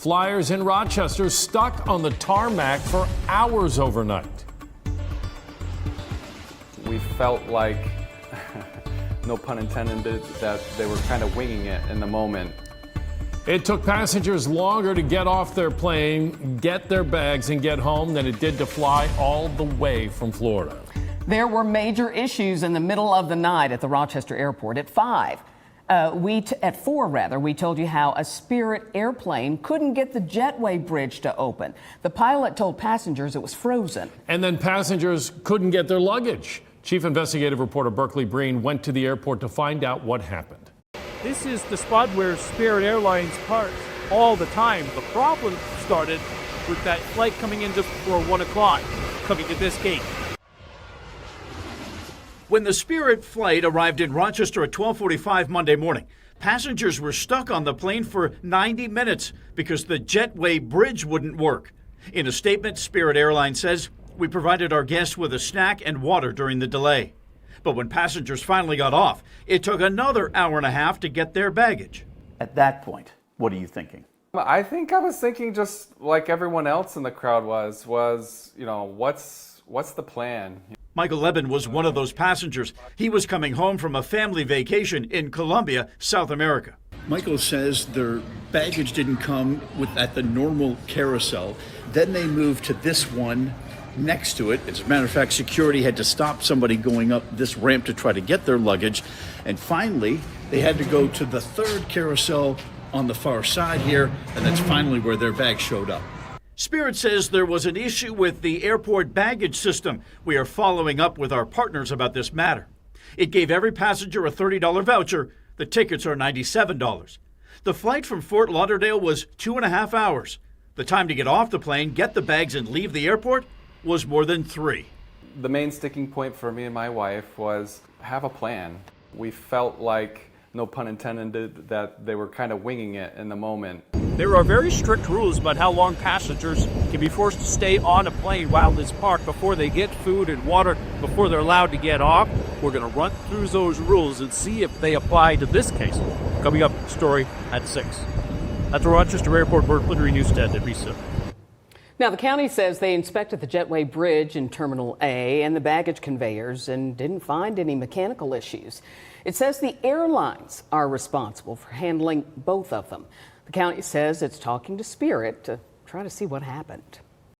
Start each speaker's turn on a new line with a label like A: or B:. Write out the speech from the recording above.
A: Flyers in Rochester stuck on the tarmac for hours overnight.
B: We felt like, no pun intended, that they were kind of winging it in the moment.
A: It took passengers longer to get off their plane, get their bags, and get home than it did to fly all the way from Florida.
C: There were major issues in the middle of the night at the Rochester airport. At 4, we told you how a Spirit airplane couldn't get the jetway bridge to open. The pilot told passengers it was frozen.
A: And then passengers couldn't get their luggage. Chief investigative reporter Berkeley Breen went to the airport to find out what happened.
D: This is the spot where Spirit Airlines parks all the time. The problem started with that flight coming in just before 1 o'clock, coming to this gate.
E: When the Spirit flight arrived in Rochester at 12:45 Monday morning, passengers were stuck on the plane for 90 minutes because the jetway bridge wouldn't work. In a statement, Spirit Airlines says, "We provided our guests with a snack and water during the delay." But when passengers finally got off, it took another hour and a half to get their baggage.
F: At that point, what are you thinking?
B: I think I was thinking, just like everyone else in the crowd was what's the plan?
E: Michael Leben was one of those passengers. He was coming home from a family vacation in Colombia, South America.
G: Michael says their baggage didn't come at the normal carousel. Then they moved to this one next to it. As a matter of fact, security had to stop somebody going up this ramp to try to get their luggage. And finally, they had to go to the third carousel on the far side here, and that's finally where their bag showed up.
E: Spirit says there was an issue with the airport baggage system. We are following up with our partners about this matter. It gave every passenger a $30 voucher. The tickets are $97. The flight from Fort Lauderdale was 2.5 hours. The time to get off the plane, get the bags, and leave the airport was more than 3.
B: The main sticking point for me and my wife was have a plan. We felt like, no pun intended, that they were kind of winging it in the moment.
D: There are very strict rules about how long passengers can be forced to stay on a plane while it's parked before they get food and water, before they're allowed to get off. We're going to run through those rules and see if they apply to this case. Coming up, story at 6. At the Rochester Airport, Berkeley News 10 NBC.
C: Now, the county says they inspected the jetway bridge in Terminal A and the baggage conveyors and didn't find any mechanical issues. It says the airlines are responsible for handling both of them. The county says it's talking to Spirit to try to see what happened.